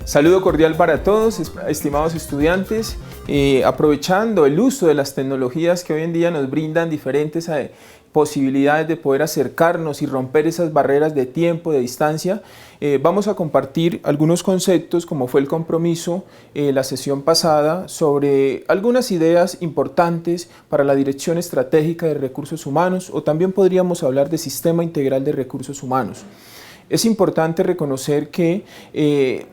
Saludo cordial para todos, estimados estudiantes, aprovechando el uso de las tecnologías que hoy en día nos brindan diferentes posibilidades de poder acercarnos y romper esas barreras de tiempo, de distancia. Vamos a compartir algunos conceptos, como fue el compromiso la sesión pasada, sobre algunas ideas importantes para la dirección estratégica de recursos humanos, o también podríamos hablar de sistema integral de recursos humanos. Es importante reconocer que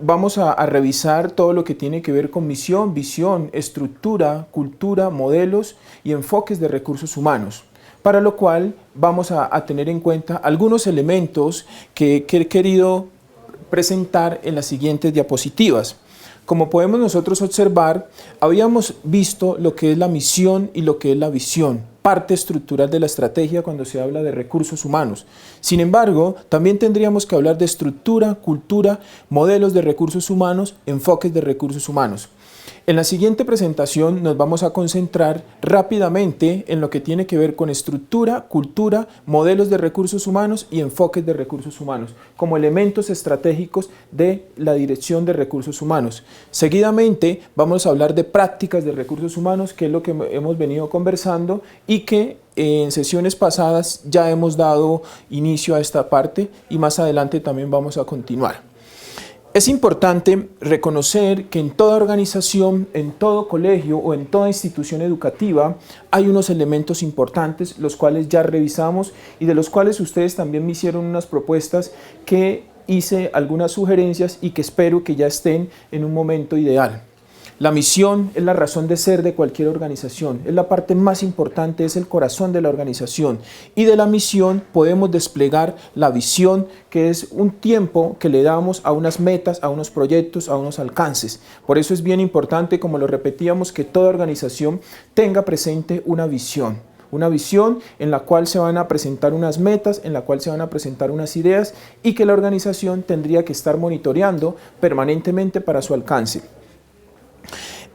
vamos a revisar todo lo que tiene que ver con misión, visión, estructura, cultura, modelos y enfoques de recursos humanos, para lo cual vamos a tener en cuenta algunos elementos que he querido presentar en las siguientes diapositivas. Como podemos nosotros observar, habíamos visto lo que es la misión y lo que es la visión, parte estructural de la estrategia cuando se habla de recursos humanos. Sin embargo, también tendríamos que hablar de estructura, cultura, modelos de recursos humanos, enfoques de recursos humanos. En la siguiente presentación nos vamos a concentrar rápidamente en lo que tiene que ver con estructura, cultura, modelos de recursos humanos y enfoques de recursos humanos, como elementos estratégicos de la dirección de recursos humanos. Seguidamente vamos a hablar de prácticas de recursos humanos, que es lo que hemos venido conversando y que en sesiones pasadas ya hemos dado inicio a esta parte y más adelante también vamos a continuar. Es importante reconocer que en toda organización, en todo colegio o en toda institución educativa hay unos elementos importantes, los cuales ya revisamos y de los cuales ustedes también me hicieron unas propuestas que hice algunas sugerencias y que espero que ya estén en un momento ideal. La misión es la razón de ser de cualquier organización, es la parte más importante, es el corazón de la organización, y de la misión podemos desplegar la visión, que es un tiempo que le damos a unas metas, a unos proyectos, a unos alcances. Por eso es bien importante, como lo repetíamos, que toda organización tenga presente una visión en la cual se van a presentar unas metas, en la cual se van a presentar unas ideas y que la organización tendría que estar monitoreando permanentemente para su alcance.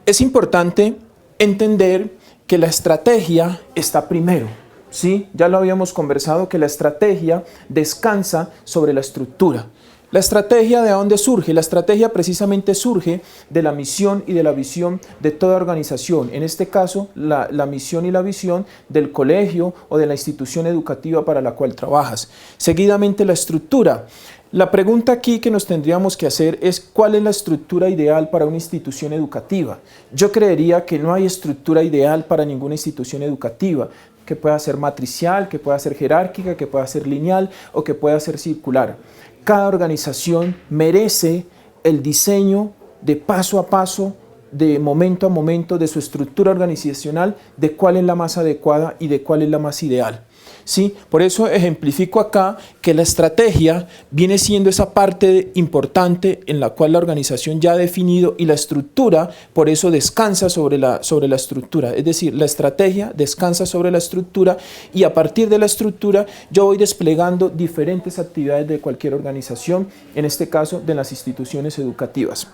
Es importante entender que la estrategia está primero, ¿sí? Ya lo habíamos conversado, que la estrategia descansa sobre la estructura. ¿La estrategia de dónde surge? La estrategia precisamente surge de la misión y de la visión de toda organización, en este caso la misión y la visión del colegio o de la institución educativa para la cual trabajas. Seguidamente la estructura. La pregunta aquí que nos tendríamos que hacer es ¿cuál es la estructura ideal para una institución educativa? Yo creería que no hay estructura ideal para ninguna institución educativa, que pueda ser matricial, que pueda ser jerárquica, que pueda ser lineal o que pueda ser circular. Cada organización merece el diseño de paso a paso, de momento a momento, de su estructura organizacional, de cuál es la más adecuada y de cuál es la más ideal. ¿Sí? Por eso ejemplifico acá que la estrategia viene siendo esa parte importante en la cual la organización ya ha definido, y la estructura por eso descansa sobre la estructura, es decir, la estrategia descansa sobre la estructura y a partir de la estructura yo voy desplegando diferentes actividades de cualquier organización, en este caso de las instituciones educativas.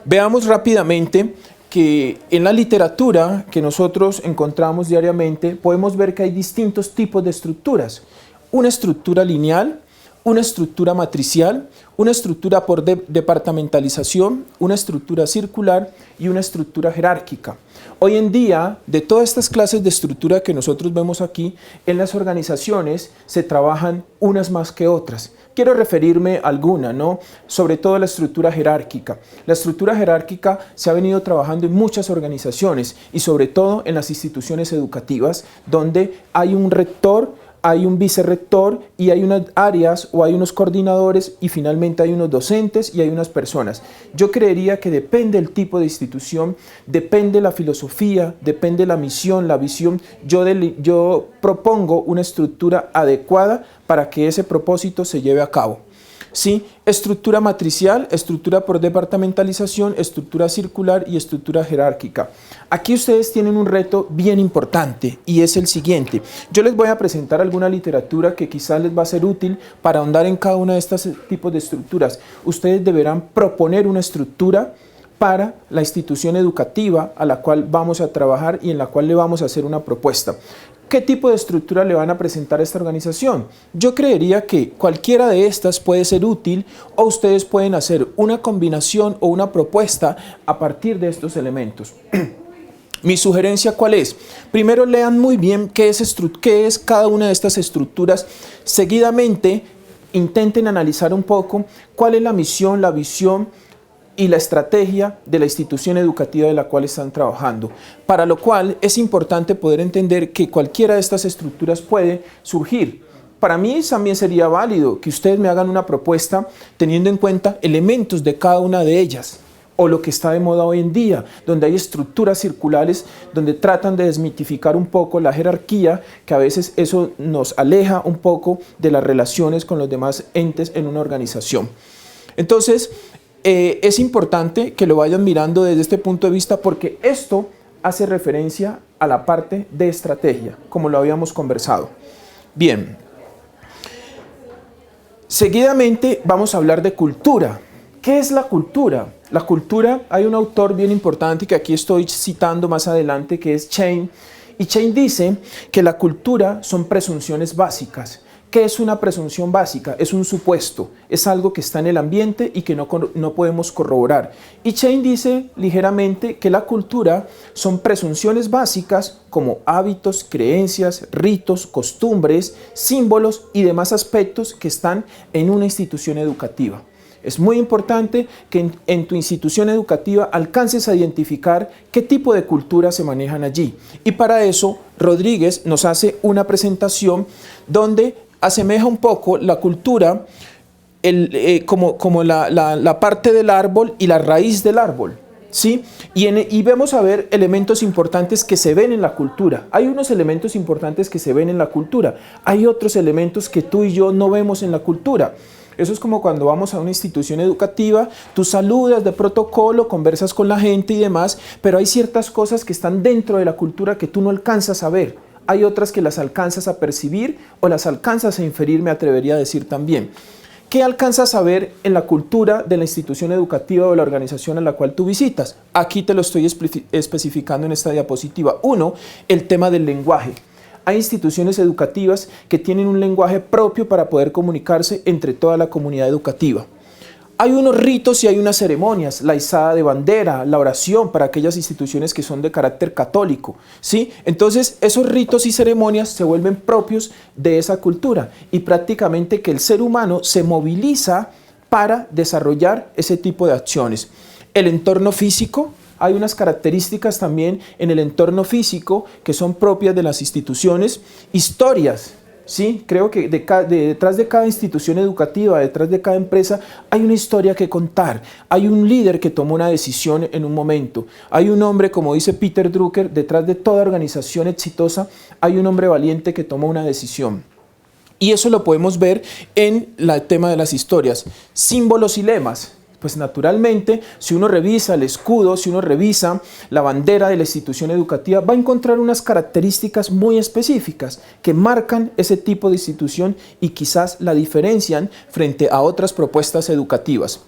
Veamos rápidamente que en la literatura que nosotros encontramos diariamente podemos ver que hay distintos tipos de estructuras. Una estructura lineal, una estructura matricial, una estructura por departamentalización, una estructura circular y una estructura jerárquica. Hoy en día, de todas estas clases de estructura que nosotros vemos aquí, en las organizaciones se trabajan unas más que otras. Quiero referirme a alguna, ¿no? Sobre todo la estructura jerárquica. La estructura jerárquica se ha venido trabajando en muchas organizaciones y sobre todo en las instituciones educativas, donde hay un rector, hay un vicerrector y hay unas áreas o hay unos coordinadores y finalmente hay unos docentes y hay unas personas. Yo creería que depende el tipo de institución, depende la filosofía, depende la misión, la visión. Yo propongo una estructura adecuada para que ese propósito se lleve a cabo. ¿Sí? Estructura matricial, estructura por departamentalización, estructura circular y estructura jerárquica. Aquí ustedes tienen un reto bien importante y es el siguiente. Yo les voy a presentar alguna literatura que quizás les va a ser útil para ahondar en cada una de estos tipos de estructuras. Ustedes deberán proponer una estructura para la institución educativa a la cual vamos a trabajar y en la cual le vamos a hacer una propuesta. ¿Qué tipo de estructura le van a presentar a esta organización? Yo creería que cualquiera de estas puede ser útil o ustedes pueden hacer una combinación o una propuesta a partir de estos elementos. Mi sugerencia, ¿cuál es? Primero lean muy bien qué es cada una de estas estructuras. Seguidamente intenten analizar un poco cuál es la misión, la visión y la estrategia de la institución educativa de la cual están trabajando, para lo cual es importante poder entender que cualquiera de estas estructuras puede surgir. Para mí también sería válido que ustedes me hagan una propuesta teniendo en cuenta elementos de cada una de ellas, o lo que está de moda hoy en día, donde hay estructuras circulares, donde tratan de desmitificar un poco la jerarquía, que a veces eso nos aleja un poco de las relaciones con los demás entes en una organización. Entonces, es importante que lo vayan mirando desde este punto de vista porque esto hace referencia a la parte de estrategia, como lo habíamos conversado. Bien, seguidamente vamos a hablar de cultura. ¿Qué es la cultura? La cultura, hay un autor bien importante que aquí estoy citando más adelante, que es Chain, y Chain dice que la cultura son presunciones básicas. ¿Qué es una presunción básica? Es un supuesto, es algo que está en el ambiente y que no podemos corroborar. Y Chain dice ligeramente que la cultura son presunciones básicas como hábitos, creencias, ritos, costumbres, símbolos y demás aspectos que están en una institución educativa. Es muy importante que en tu institución educativa alcances a identificar qué tipo de cultura se manejan allí. Y para eso, Rodríguez nos hace una presentación donde asemeja un poco la cultura como la parte del árbol y la raíz del árbol, ¿sí? Y vemos a ver elementos importantes que se ven en la cultura. Hay unos elementos importantes que se ven en la cultura. Hay otros elementos que tú y yo no vemos en la cultura. Eso es como cuando vamos a una institución educativa, tú saludas de protocolo, conversas con la gente y demás, pero hay ciertas cosas que están dentro de la cultura que tú no alcanzas a ver. Hay otras que las alcanzas a percibir o las alcanzas a inferir, me atrevería a decir también. ¿Qué alcanzas a ver en la cultura de la institución educativa o de la organización a la cual tú visitas? Aquí te lo estoy especificando en esta diapositiva. Uno, el tema del lenguaje. Hay instituciones educativas que tienen un lenguaje propio para poder comunicarse entre toda la comunidad educativa. Hay unos ritos y hay unas ceremonias, la izada de bandera, la oración para aquellas instituciones que son de carácter católico, ¿sí? Entonces, esos ritos y ceremonias se vuelven propios de esa cultura y prácticamente que el ser humano se moviliza para desarrollar ese tipo de acciones. El entorno físico, hay unas características también en el entorno físico que son propias de las instituciones, historias. Sí, creo que detrás de cada institución educativa, detrás de cada empresa, hay una historia que contar. Hay un líder que tomó una decisión en un momento. Hay un hombre, como dice Peter Drucker, detrás de toda organización exitosa, hay un hombre valiente que tomó una decisión. Y eso lo podemos ver en el tema de las historias. Símbolos y lemas. Pues naturalmente, si uno revisa el escudo, si uno revisa la bandera de la institución educativa, va a encontrar unas características muy específicas que marcan ese tipo de institución y quizás la diferencian frente a otras propuestas educativas.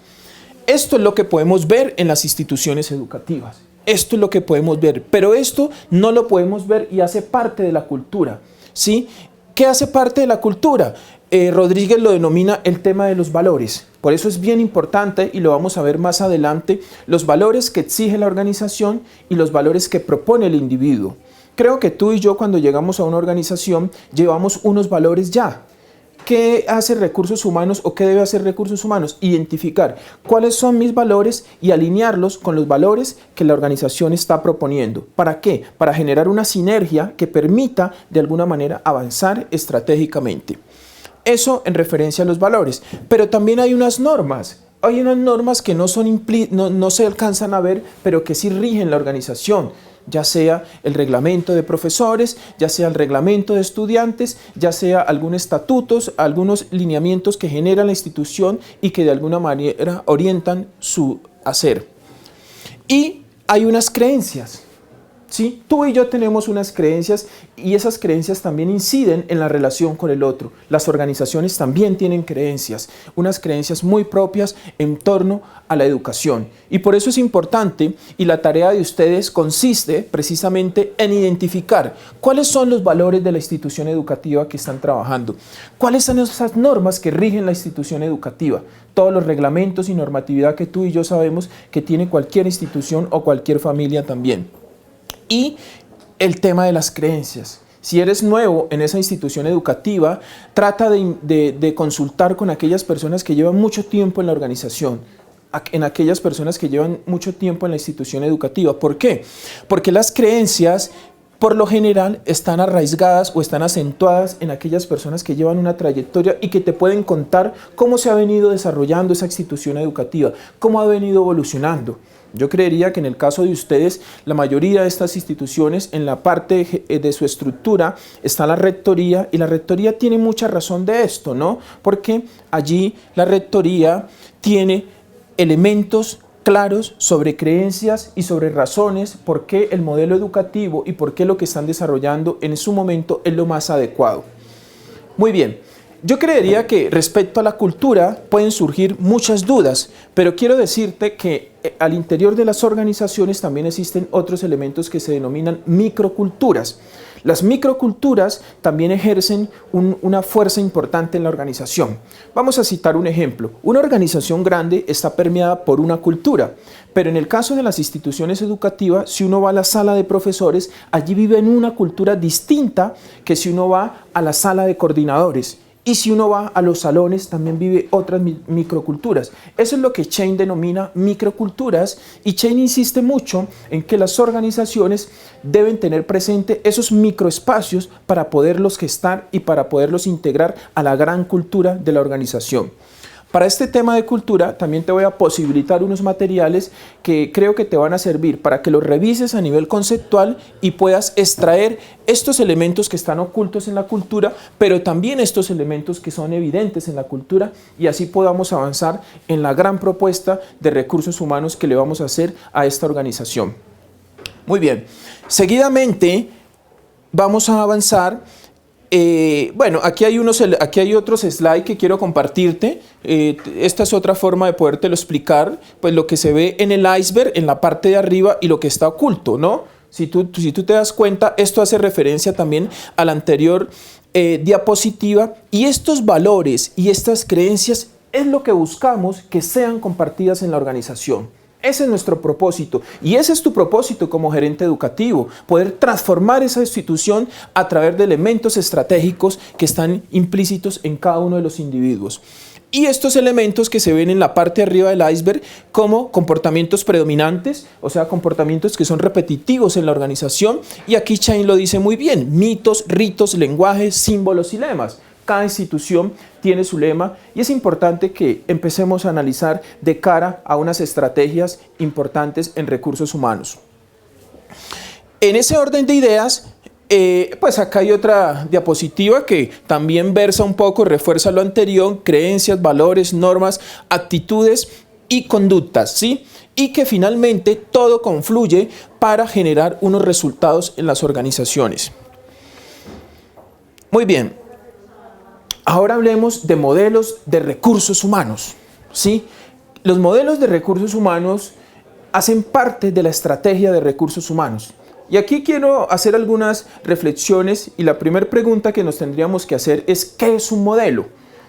Esto es lo que podemos ver en las instituciones educativas. Esto es lo que podemos ver, pero esto no lo podemos ver y hace parte de la cultura, ¿sí? ¿Qué hace parte de la cultura? Rodríguez lo denomina el tema de los valores. Por eso es bien importante, y lo vamos a ver más adelante, los valores que exige la organización y los valores que propone el individuo. Creo que tú y yo cuando llegamos a una organización llevamos unos valores ya. ¿Qué hace recursos humanos o qué debe hacer recursos humanos? Identificar cuáles son mis valores y alinearlos con los valores que la organización está proponiendo. ¿Para qué? Para generar una sinergia que permita de alguna manera avanzar estratégicamente. Eso en referencia a los valores, pero también hay unas normas. Hay unas normas que no se alcanzan a ver, pero que sí rigen la organización, ya sea el reglamento de profesores, ya sea el reglamento de estudiantes, ya sea algunos estatutos, algunos lineamientos que genera la institución y que de alguna manera orientan su hacer. Y hay unas creencias. ¿Sí? Tú y yo tenemos unas creencias y esas creencias también inciden en la relación con el otro. Las organizaciones también tienen creencias, unas creencias muy propias en torno a la educación. Y por eso es importante, y la tarea de ustedes consiste precisamente en identificar cuáles son los valores de la institución educativa que están trabajando, cuáles son esas normas que rigen la institución educativa, todos los reglamentos y normatividad que tú y yo sabemos que tiene cualquier institución o cualquier familia también. Y el tema de las creencias. Si eres nuevo en esa institución educativa, trata de consultar con aquellas personas que llevan mucho tiempo en la organización, en aquellas personas que llevan mucho tiempo en la institución educativa. ¿Por qué? Porque las creencias, por lo general, están arraigadas o están acentuadas en aquellas personas que llevan una trayectoria y que te pueden contar cómo se ha venido desarrollando esa institución educativa, cómo ha venido evolucionando. Yo creería que en el caso de ustedes, la mayoría de estas instituciones, en la parte de su estructura está la rectoría, y la rectoría tiene mucha razón de esto, ¿no? Porque allí la rectoría tiene elementos claros sobre creencias y sobre razones por qué el modelo educativo y por qué lo que están desarrollando en su momento es lo más adecuado. Muy bien. Yo creería que respecto a la cultura pueden surgir muchas dudas, pero quiero decirte que al interior de las organizaciones también existen otros elementos que se denominan microculturas. Las microculturas también ejercen una fuerza importante en la organización. Vamos a citar un ejemplo. Una organización grande está permeada por una cultura, pero en el caso de las instituciones educativas, si uno va a la sala de profesores, allí viven una cultura distinta que si uno va a la sala de coordinadores. Y si uno va a los salones, también vive otras microculturas. Eso es lo que Cheyne denomina microculturas, y Cheyne insiste mucho en que las organizaciones deben tener presente esos microespacios para poderlos gestar y para poderlos integrar a la gran cultura de la organización. Para este tema de cultura también te voy a posibilitar unos materiales que creo que te van a servir para que los revises a nivel conceptual y puedas extraer estos elementos que están ocultos en la cultura, pero también estos elementos que son evidentes en la cultura, y así podamos avanzar en la gran propuesta de recursos humanos que le vamos a hacer a esta organización. Muy bien, seguidamente vamos a avanzar. Bueno, aquí hay otros slides que quiero compartirte. Esta es otra forma de podértelo explicar, pues lo que se ve en el iceberg, en la parte de arriba, y lo que está oculto, ¿no? Si tú te das cuenta, esto hace referencia también a la anterior diapositiva, y estos valores y estas creencias es lo que buscamos que sean compartidas en la organización. Ese es nuestro propósito, y ese es tu propósito como gerente educativo, poder transformar esa institución a través de elementos estratégicos que están implícitos en cada uno de los individuos. Y estos elementos que se ven en la parte de arriba del iceberg como comportamientos predominantes, o sea, comportamientos que son repetitivos en la organización, y aquí Cheyne lo dice muy bien: mitos, ritos, lenguajes, símbolos y lemas. Cada institución tiene su lema, y es importante que empecemos a analizar de cara a unas estrategias importantes en recursos humanos. En ese orden de ideas, pues acá hay otra diapositiva que también versa un poco, refuerza lo anterior: creencias, valores, normas, actitudes y conductas, ¿sí? Y que finalmente todo confluye para generar unos resultados en las organizaciones. Muy bien. Ahora hablemos de modelos de recursos humanos, ¿sí? Los modelos de recursos humanos hacen parte de la estrategia de recursos humanos. Y aquí quiero hacer algunas reflexiones, y la primera pregunta que nos tendríamos que hacer es: ¿qué es un modelo?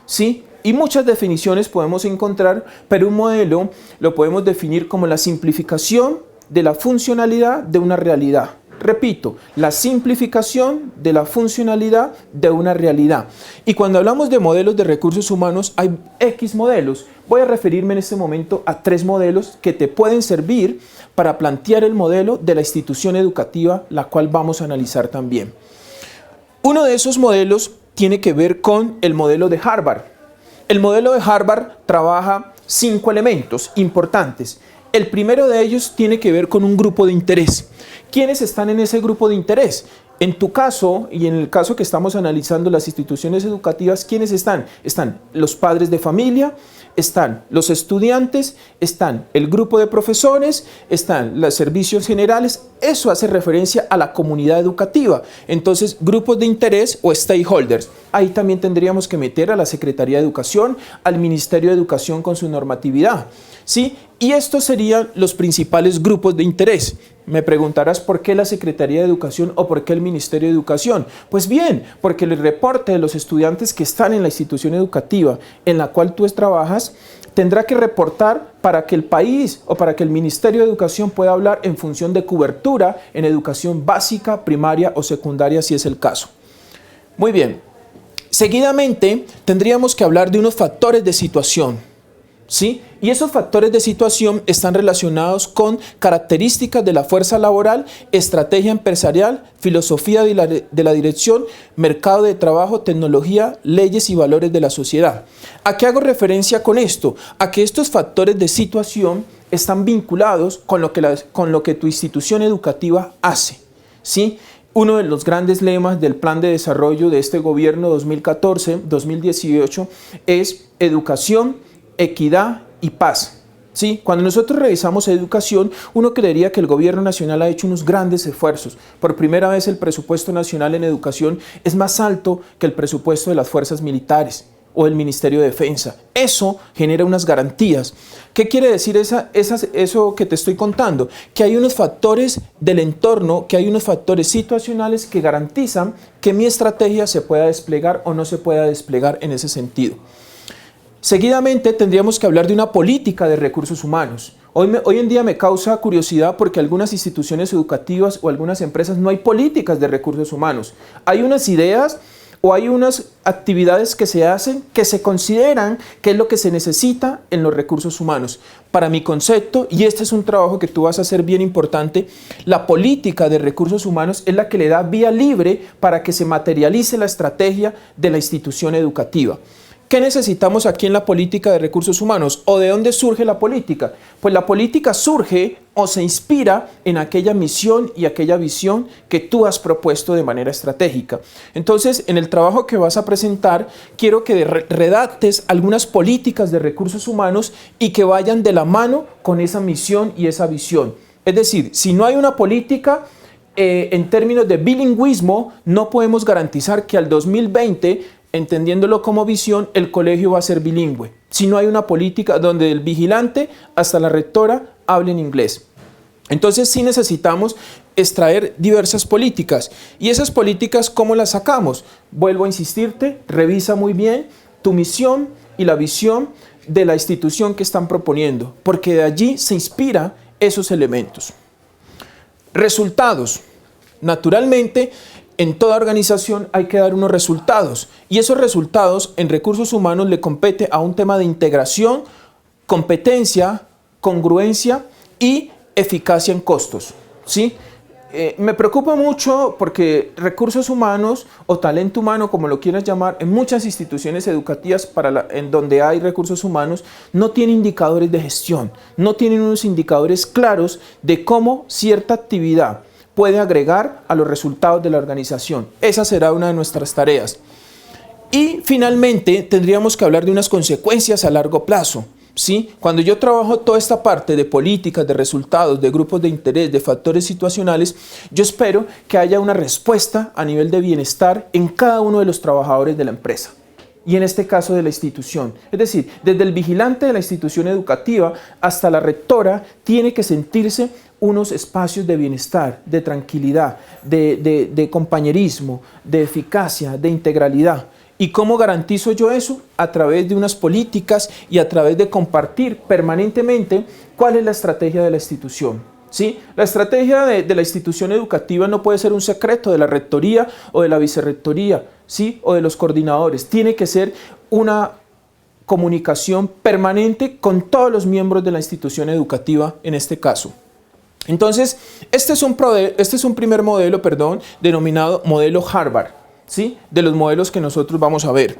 ¿Sí? Y muchas definiciones podemos encontrar, pero un modelo lo podemos definir como la simplificación de la funcionalidad de una realidad. Repito, la simplificación de la funcionalidad de una realidad. Y cuando hablamos de modelos de recursos humanos, hay X modelos. Voy a referirme en este momento a 3 modelos que te pueden servir para plantear el modelo de la institución educativa, la cual vamos a analizar también. Uno de esos modelos tiene que ver con el modelo de Harvard. El modelo de Harvard trabaja 5 elementos importantes. El primero de ellos tiene que ver con un grupo de interés. ¿Quiénes están en ese grupo de interés? En tu caso, y en el caso que estamos analizando las instituciones educativas, ¿quiénes están? Están los padres de familia, están los estudiantes, están el grupo de profesores, están los servicios generales. Eso hace referencia a la comunidad educativa. Entonces, grupos de interés o stakeholders. Ahí también tendríamos que meter a la Secretaría de Educación, al Ministerio de Educación con su normatividad, ¿sí? Y estos serían los principales grupos de interés. Me preguntarás por qué la Secretaría de Educación o por qué el Ministerio de Educación. Pues bien, porque el reporte de los estudiantes que están en la institución educativa en la cual tú trabajas tendrá que reportar para que el país o para que el Ministerio de Educación pueda hablar en función de cobertura en educación básica, primaria o secundaria, si es el caso. Muy bien. Seguidamente, tendríamos que hablar de unos factores de situación, ¿sí? Y esos factores de situación están relacionados con características de la fuerza laboral, estrategia empresarial, filosofía de la dirección, mercado de trabajo, tecnología, leyes y valores de la sociedad. ¿A qué hago referencia con esto? A que estos factores de situación están vinculados con lo que tu institución educativa hace, ¿sí? Uno de los grandes lemas del plan de desarrollo de este gobierno 2014-2018 es educación, equidad y paz. ¿Sí? Cuando nosotros revisamos educación, uno creería que el gobierno nacional ha hecho unos grandes esfuerzos. Por primera vez el presupuesto nacional en educación es más alto que el presupuesto de las fuerzas militares o del Ministerio de Defensa. Eso genera unas garantías. ¿Qué quiere decir eso que te estoy contando? Que hay unos factores del entorno, que hay unos factores situacionales que garantizan que mi estrategia se pueda desplegar o no se pueda desplegar en ese sentido. Seguidamente tendríamos que hablar de una política de recursos humanos. Hoy en día me causa curiosidad porque algunas instituciones educativas o algunas empresas no hay políticas de recursos humanos. Hay unas ideas o hay unas actividades que se hacen que se consideran que es lo que se necesita en los recursos humanos. Para mi concepto, y este es un trabajo que tú vas a hacer bien importante, la política de recursos humanos es la que le da vía libre para que se materialice la estrategia de la institución educativa. ¿Qué necesitamos aquí en la política de recursos humanos? ¿O de dónde surge la política? Pues la política surge o se inspira en aquella misión y aquella visión que tú has propuesto de manera estratégica. Entonces, en el trabajo que vas a presentar, quiero que redactes algunas políticas de recursos humanos y que vayan de la mano con esa misión y esa visión. Es decir, si no hay una política, en términos de bilingüismo, no podemos garantizar que al 2020 entendiéndolo como visión, el colegio va a ser bilingüe. Si no hay una política donde el vigilante hasta la rectora hablen inglés. Entonces sí necesitamos extraer diversas políticas. ¿Y esas políticas cómo las sacamos? Vuelvo a insistirte, revisa muy bien tu misión y la visión de la institución que están proponiendo, porque de allí se inspira esos elementos. Resultados. Naturalmente, en toda organización hay que dar unos resultados y esos resultados en recursos humanos le compete a un tema de integración, competencia, congruencia y eficacia en costos, ¿sí? Me preocupa mucho porque recursos humanos o talento humano, como lo quieras llamar, en muchas instituciones educativas en donde hay recursos humanos, no tiene indicadores de gestión, no tienen unos indicadores claros de cómo cierta actividad puede agregar a los resultados de la organización. Esa será una de nuestras tareas. Y finalmente tendríamos que hablar de unas consecuencias a largo plazo, ¿sí? Cuando yo trabajo toda esta parte de políticas, de resultados, de grupos de interés, de factores situacionales, yo espero que haya una respuesta a nivel de bienestar en cada uno de los trabajadores de la empresa. Y en este caso de la institución. Es decir, desde el vigilante de la institución educativa hasta la rectora tiene que sentirse unos espacios de bienestar, de tranquilidad, de compañerismo, de eficacia, de integralidad. ¿Y cómo garantizo yo eso? A través de unas políticas y a través de compartir permanentemente cuál es la estrategia de la institución. ¿Sí? La estrategia de la institución educativa no puede ser un secreto de la rectoría o de la vicerrectoría, ¿sí? O de los coordinadores. Tiene que ser una comunicación permanente con todos los miembros de la institución educativa en este caso. Entonces, este es un primer modelo, denominado modelo Harvard, ¿sí? De los modelos que nosotros vamos a ver.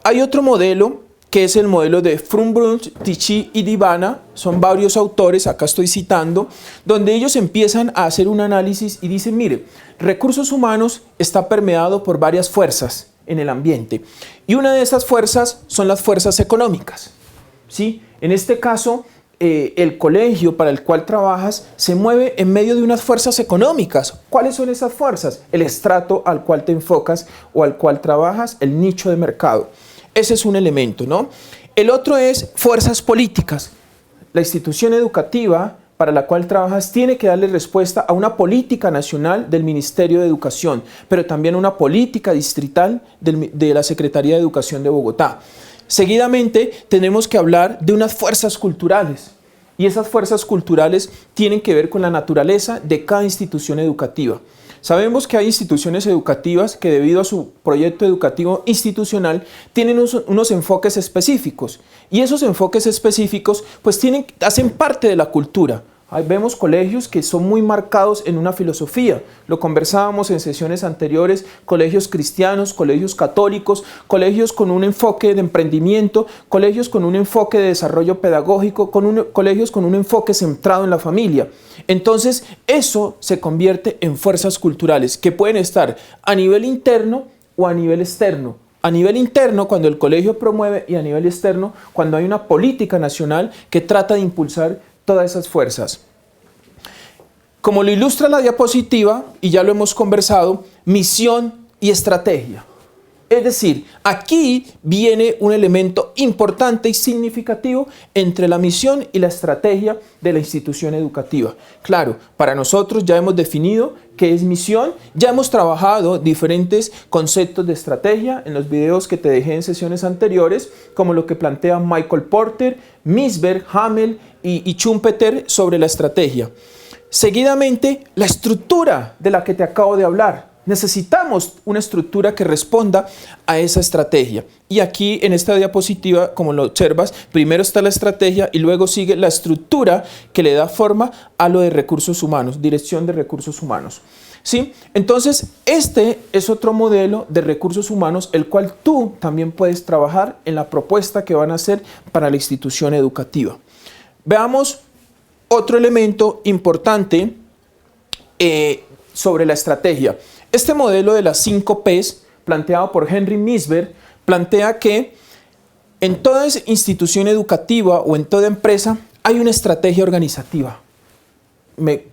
Hay otro modelo que es el modelo de Frumbrunch, Tichy y Divana, son varios autores, acá estoy citando, donde ellos empiezan a hacer un análisis y dicen, mire, recursos humanos está permeado por varias fuerzas en el ambiente, y una de esas fuerzas son las fuerzas económicas, ¿sí? En este caso, el colegio para el cual trabajas se mueve en medio de unas fuerzas económicas. ¿Cuáles son esas fuerzas? El estrato al cual te enfocas o al cual trabajas, el nicho de mercado. Ese es un elemento, ¿no? El otro es fuerzas políticas. La institución educativa para la cual trabajas tiene que darle respuesta a una política nacional del Ministerio de Educación, pero también a una política distrital de la Secretaría de Educación de Bogotá. Seguidamente tenemos que hablar de unas fuerzas culturales, y esas fuerzas culturales tienen que ver con la naturaleza de cada institución educativa. Sabemos que hay instituciones educativas que, debido a su proyecto educativo institucional, tienen unos enfoques específicos, y esos enfoques específicos pues hacen parte de la cultura. Vemos colegios que son muy marcados en una filosofía, lo conversábamos en sesiones anteriores, colegios cristianos, colegios católicos, colegios con un enfoque de emprendimiento, colegios con un enfoque de desarrollo pedagógico, colegios con un enfoque centrado en la familia. Entonces eso se convierte en fuerzas culturales que pueden estar a nivel interno o a nivel externo. A nivel interno, cuando el colegio promueve, y a nivel externo, cuando hay una política nacional que trata de impulsar todas esas fuerzas. Como lo ilustra la diapositiva, y ya lo hemos conversado, misión y estrategia. Es decir, aquí viene un elemento importante y significativo entre la misión y la estrategia de la institución educativa. Claro, para nosotros ya hemos definido qué es misión, ya hemos trabajado diferentes conceptos de estrategia en los videos que te dejé en sesiones anteriores, como lo que plantea Michael Porter, Misberg, Hamel y Schumpeter sobre la estrategia. Seguidamente, la estructura de la que te acabo de hablar. Necesitamos una estructura que responda a esa estrategia. Y aquí en esta diapositiva, como lo observas, primero está la estrategia y luego sigue la estructura que le da forma a lo de recursos humanos, dirección de recursos humanos. ¿Sí? Entonces, este es otro modelo de recursos humanos, el cual tú también puedes trabajar en la propuesta que van a hacer para la institución educativa. Veamos otro elemento importante sobre la estrategia. Este modelo de las 5 P's, planteado por Henry Misberg, plantea que en toda institución educativa o en toda empresa hay una estrategia organizativa.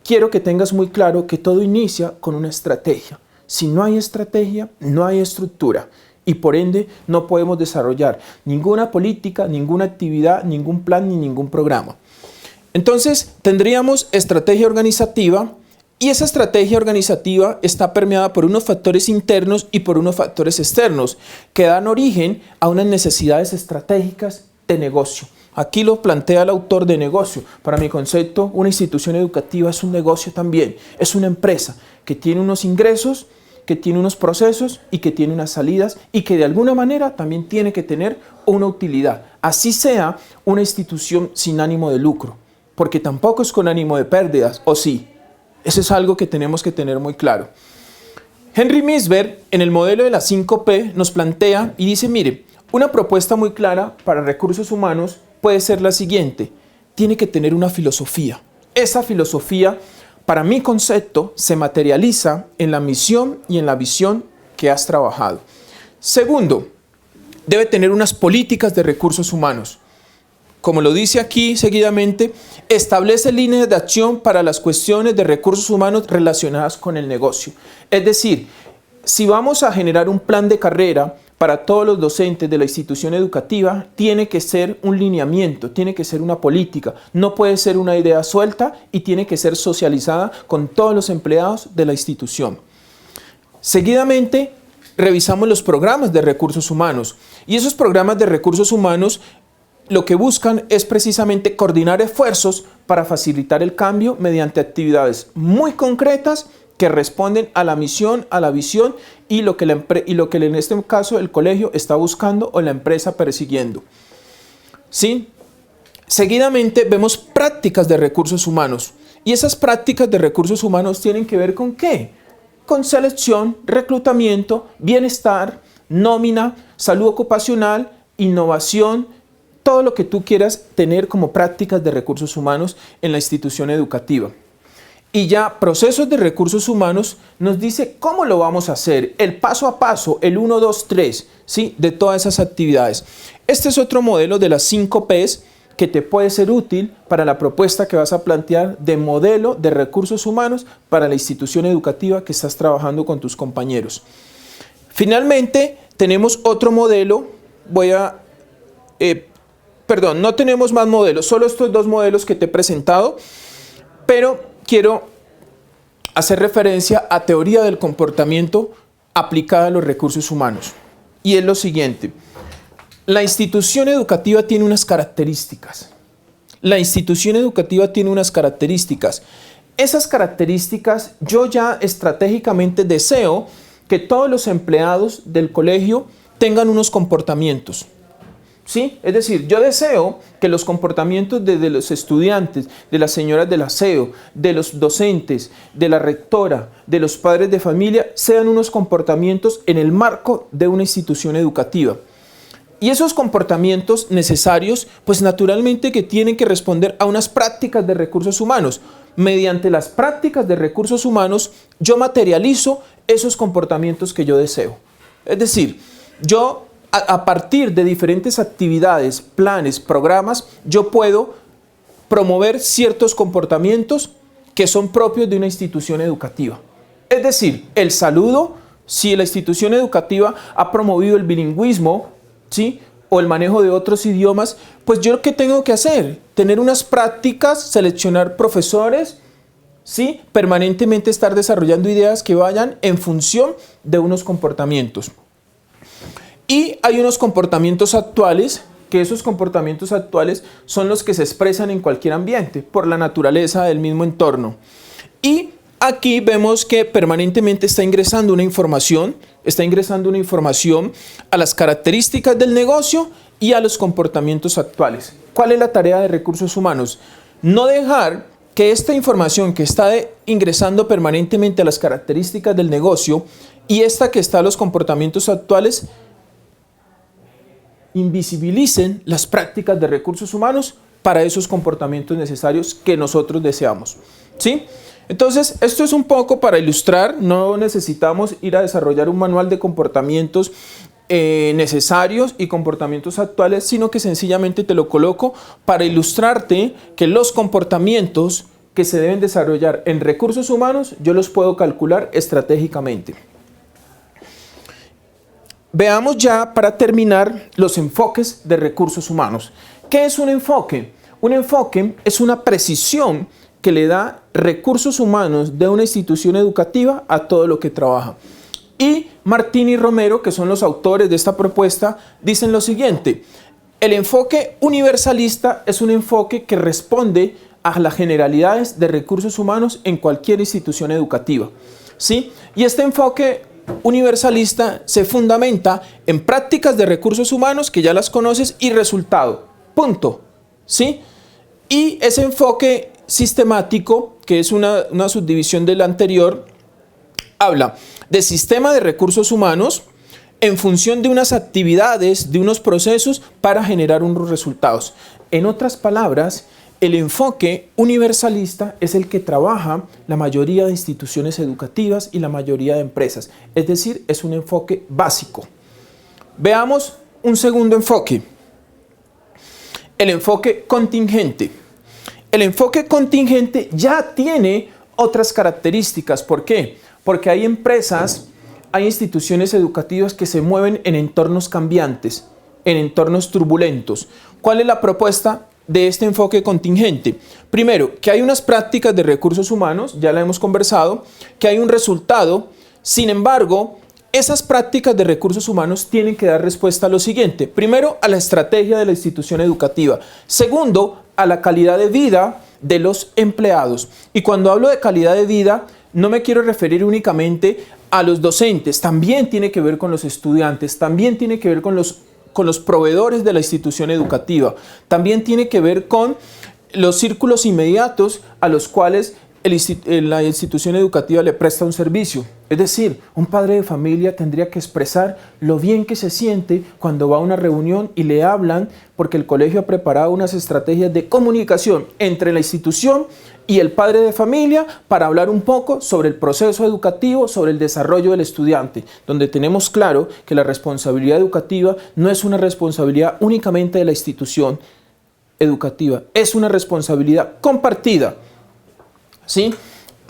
Quiero que tengas muy claro que todo inicia con una estrategia. Si no hay estrategia, no hay estructura. Y por ende no podemos desarrollar ninguna política, ninguna actividad, ningún plan ni ningún programa. Entonces tendríamos estrategia organizativa. Y esa estrategia organizativa está permeada por unos factores internos y por unos factores externos que dan origen a unas necesidades estratégicas de negocio. Aquí lo plantea el autor de negocio. Para mi concepto, una institución educativa es un negocio también. Es una empresa que tiene unos ingresos, que tiene unos procesos y que tiene unas salidas y que de alguna manera también tiene que tener una utilidad. Así sea una institución sin ánimo de lucro, porque tampoco es con ánimo de pérdidas, ¿o sí? Eso es algo que tenemos que tener muy claro. Henry Misberg, en el modelo de las 5 P, nos plantea y dice, mire, una propuesta muy clara para recursos humanos puede ser la siguiente. Tiene que tener una filosofía. Esa filosofía, para mi concepto, se materializa en la misión y en la visión que has trabajado. Segundo, debe tener unas políticas de recursos humanos. Como lo dice aquí seguidamente, establece líneas de acción para las cuestiones de recursos humanos relacionadas con el negocio. Es decir, si vamos a generar un plan de carrera para todos los docentes de la institución educativa, tiene que ser un lineamiento, tiene que ser una política, no puede ser una idea suelta y tiene que ser socializada con todos los empleados de la institución. Seguidamente, revisamos los programas de recursos humanos y esos programas de recursos humanos lo que buscan es precisamente coordinar esfuerzos para facilitar el cambio mediante actividades muy concretas que responden a la misión, a la visión y lo que en este caso el colegio está buscando o la empresa persiguiendo. ¿Sí? Seguidamente vemos prácticas de recursos humanos y esas prácticas de recursos humanos tienen que ver ¿con qué? Con selección, reclutamiento, bienestar, nómina, salud ocupacional, innovación, todo lo que tú quieras tener como prácticas de recursos humanos en la institución educativa. Y ya procesos de recursos humanos nos dice cómo lo vamos a hacer, el paso a paso, el 1, 2, 3, ¿sí? De todas esas actividades. Este es otro modelo de las 5 P's que te puede ser útil para la propuesta que vas a plantear de modelo de recursos humanos para la institución educativa que estás trabajando con tus compañeros. Finalmente, tenemos otro modelo. No tenemos más modelos, solo estos dos modelos que te he presentado, pero quiero hacer referencia a teoría del comportamiento aplicada a los recursos humanos. Y es lo siguiente: la institución educativa tiene unas características. Esas características yo ya estratégicamente deseo que todos los empleados del colegio tengan unos comportamientos. ¿Sí? Es decir, yo deseo que los comportamientos de los estudiantes, de las señoras del aseo, de los docentes, de la rectora, de los padres de familia, sean unos comportamientos en el marco de una institución educativa. Y esos comportamientos necesarios, pues naturalmente que tienen que responder a unas prácticas de recursos humanos. Mediante las prácticas de recursos humanos, yo materializo esos comportamientos que yo deseo. Es decir, yo a partir de diferentes actividades, planes, programas, yo puedo promover ciertos comportamientos que son propios de una institución educativa. Es decir, el saludo, si la institución educativa ha promovido el bilingüismo, ¿sí?, o el manejo de otros idiomas, pues yo ¿qué tengo que hacer? Tener unas prácticas, seleccionar profesores, ¿sí?, permanentemente estar desarrollando ideas que vayan en función de unos comportamientos. Y hay unos comportamientos actuales, que esos comportamientos actuales son los que se expresan en cualquier ambiente, por la naturaleza del mismo entorno. Y aquí vemos que permanentemente está ingresando una información a las características del negocio y a los comportamientos actuales. ¿Cuál es la tarea de recursos humanos? No dejar que esta información que está ingresando permanentemente a las características del negocio y esta que está a los comportamientos actuales invisibilicen las prácticas de recursos humanos para esos comportamientos necesarios que nosotros deseamos. ¿Sí? Entonces, esto es un poco para ilustrar. No necesitamos ir a desarrollar un manual de comportamientos necesarios y comportamientos actuales, sino que sencillamente te lo coloco para ilustrarte que los comportamientos que se deben desarrollar en recursos humanos, yo los puedo calcular estratégicamente. Veamos ya, para terminar, los enfoques de recursos humanos. ¿Qué es un enfoque? Un enfoque es una precisión que le da recursos humanos de una institución educativa a todo lo que trabaja. Y Martín y Romero, que son los autores de esta propuesta, dicen lo siguiente: el enfoque universalista es un enfoque que responde a las generalidades de recursos humanos en cualquier institución educativa. ¿Sí? Y este enfoque universalista se fundamenta en prácticas de recursos humanos, que ya las conoces, y resultado. Punto. ¿Sí? Y ese enfoque sistemático, que es una subdivisión del anterior, habla de sistema de recursos humanos en función de unas actividades, de unos procesos para generar unos resultados. En otras palabras, el enfoque universalista es el que trabaja la mayoría de instituciones educativas y la mayoría de empresas. Es decir, es un enfoque básico. Veamos un segundo enfoque. El enfoque contingente. El enfoque contingente ya tiene otras características. ¿Por qué? Porque hay empresas, hay instituciones educativas que se mueven en entornos cambiantes, en entornos turbulentos. ¿Cuál es la propuesta de este enfoque contingente? Primero, que hay unas prácticas de recursos humanos, ya la hemos conversado, que hay un resultado. Sin embargo, esas prácticas de recursos humanos tienen que dar respuesta a lo siguiente: primero, a la estrategia de la institución educativa; segundo, a la calidad de vida de los empleados. Y cuando hablo de calidad de vida, no me quiero referir únicamente a los docentes, también tiene que ver con los estudiantes, también tiene que ver con los proveedores de la institución educativa, también tiene que ver con los círculos inmediatos a los cuales la institución educativa le presta un servicio. Es decir, un padre de familia tendría que expresar lo bien que se siente cuando va a una reunión y le hablan porque el colegio ha preparado unas estrategias de comunicación entre la institución y el padre de familia para hablar un poco sobre el proceso educativo, sobre el desarrollo del estudiante, donde tenemos claro que la responsabilidad educativa no es una responsabilidad únicamente de la institución, educativa. Es una responsabilidad compartida, ¿sí?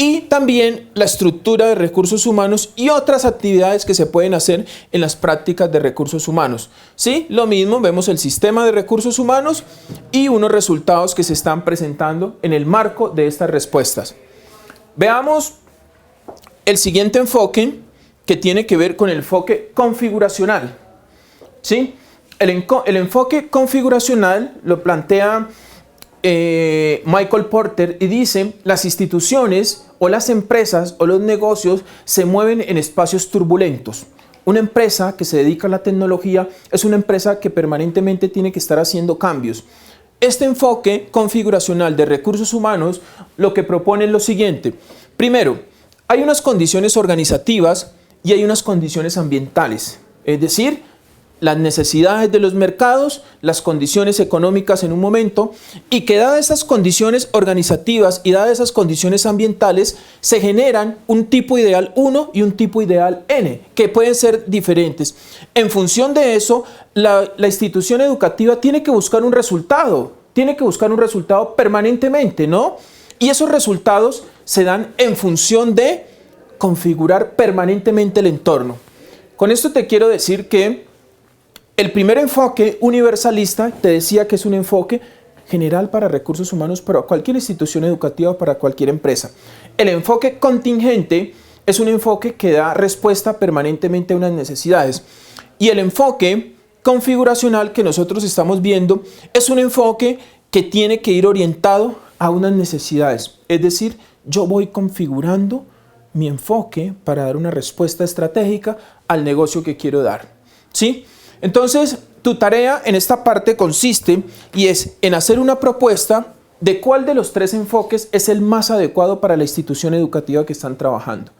Y también la estructura de recursos humanos y otras actividades que se pueden hacer en las prácticas de recursos humanos. ¿Sí? Lo mismo, vemos el sistema de recursos humanos y unos resultados que se están presentando en el marco de estas respuestas. Veamos el siguiente enfoque, que tiene que ver con el enfoque configuracional. ¿Sí? El enfoque configuracional lo plantea Michael Porter y dice: las instituciones o las empresas o los negocios se mueven en espacios turbulentos. Una empresa que se dedica a la tecnología es una empresa que permanentemente tiene que estar haciendo cambios. Este enfoque configuracional de recursos humanos lo que propone es lo siguiente. Primero, hay unas condiciones organizativas y hay unas condiciones ambientales, es decir, las necesidades de los mercados, las condiciones económicas en un momento, y que dadas esas condiciones organizativas y dadas esas condiciones ambientales, se generan un tipo ideal 1 y un tipo ideal N, que pueden ser diferentes. En función de eso, la institución educativa tiene que buscar un resultado permanentemente, ¿no? Y esos resultados se dan en función de configurar permanentemente el entorno. Con esto te quiero decir que el primer enfoque universalista, te decía que es un enfoque general para recursos humanos, para cualquier institución educativa, para cualquier empresa. El enfoque contingente es un enfoque que da respuesta permanentemente a unas necesidades. Y el enfoque configuracional que nosotros estamos viendo es un enfoque que tiene que ir orientado a unas necesidades. Es decir, yo voy configurando mi enfoque para dar una respuesta estratégica al negocio que quiero dar. ¿Sí? Entonces, tu tarea en esta parte consiste y es en hacer una propuesta de cuál de los tres enfoques es el más adecuado para la institución educativa que están trabajando.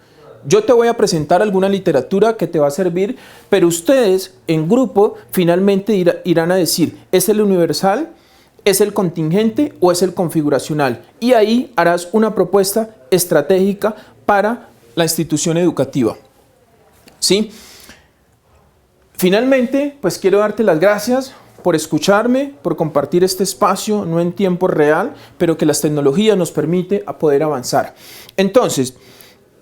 Yo te voy a presentar alguna literatura que te va a servir, pero ustedes en grupo finalmente irán a decir, ¿es el universal, es el contingente o es el configuracional? Y ahí harás una propuesta estratégica para la institución educativa. ¿Sí? Finalmente, pues quiero darte las gracias por escucharme, por compartir este espacio, no en tiempo real, pero que las tecnologías nos permiten a poder avanzar. Entonces,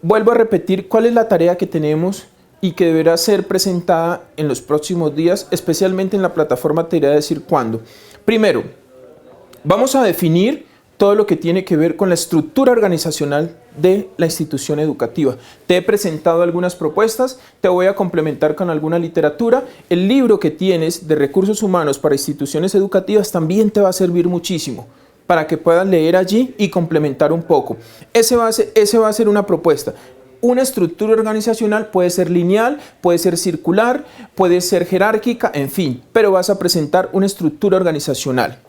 vuelvo a repetir cuál es la tarea que tenemos y que deberá ser presentada en los próximos días, especialmente en la plataforma te iré a decir cuándo. Primero, vamos a definir todo lo que tiene que ver con la estructura organizacional de la institución educativa. Te he presentado algunas propuestas, te voy a complementar con alguna literatura. El libro que tienes de recursos humanos para instituciones educativas también te va a servir muchísimo para que puedas leer allí y complementar un poco. Ese va a ser una propuesta. Una estructura organizacional puede ser lineal, puede ser circular, puede ser jerárquica, en fin, pero vas a presentar una estructura organizacional.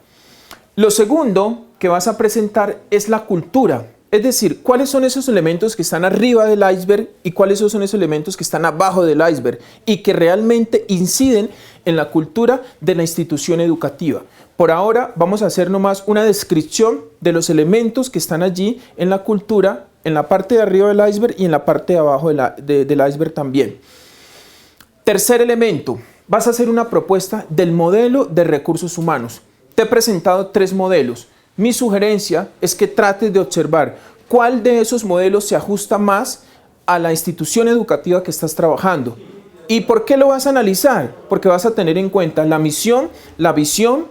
Lo segundo que vas a presentar es la cultura, es decir, cuáles son esos elementos que están arriba del iceberg y cuáles son esos elementos que están abajo del iceberg y que realmente inciden en la cultura de la institución educativa. Por ahora vamos a hacer nomás una descripción de los elementos que están allí en la cultura, en la parte de arriba del iceberg y en la parte de abajo del iceberg también. Tercer elemento, vas a hacer una propuesta del modelo de recursos humanos. Te he presentado 3 modelos. Mi sugerencia es que trates de observar cuál de esos modelos se ajusta más a la institución educativa que estás trabajando. ¿Y por qué lo vas a analizar? Porque vas a tener en cuenta la misión, la visión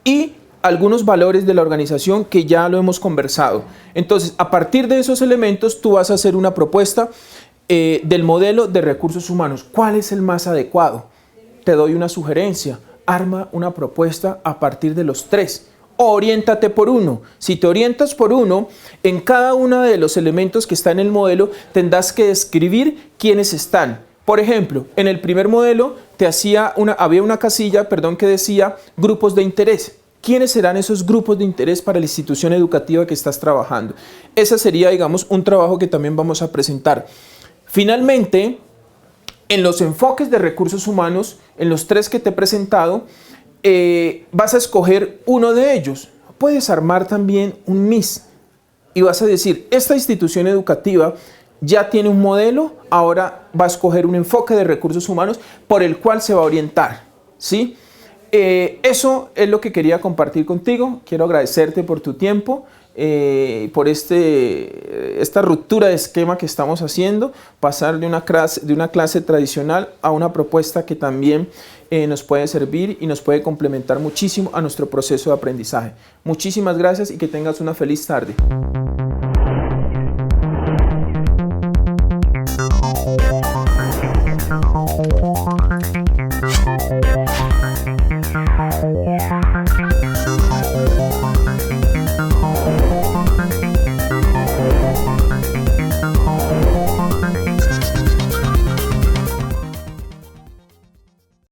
y algunos valores de la organización que ya lo hemos conversado. Entonces, a partir de esos elementos, tú vas a hacer una propuesta del modelo de recursos humanos. ¿Cuál es el más adecuado? Te doy una sugerencia. Arma una propuesta a partir de los 3. Oriéntate por uno. Si te orientas por uno, en cada uno de los elementos que está en el modelo tendrás que describir quiénes están. Por ejemplo, en el primer modelo había una casilla que decía grupos de interés. ¿Quiénes serán esos grupos de interés para la institución educativa que estás trabajando? Ese sería, digamos, un trabajo que también vamos a presentar. Finalmente, en los enfoques de recursos humanos, en los 3 que te he presentado, vas a escoger uno de ellos. Puedes armar también un MIS y vas a decir, esta institución educativa ya tiene un modelo, ahora va a escoger un enfoque de recursos humanos por el cual se va a orientar, ¿sí? Eso es lo que quería compartir contigo. Quiero agradecerte por tu tiempo, por esta ruptura de esquema que estamos haciendo, pasar de una clase tradicional a una propuesta que también nos puede servir y nos puede complementar muchísimo a nuestro proceso de aprendizaje. Muchísimas gracias y que tengas una feliz tarde.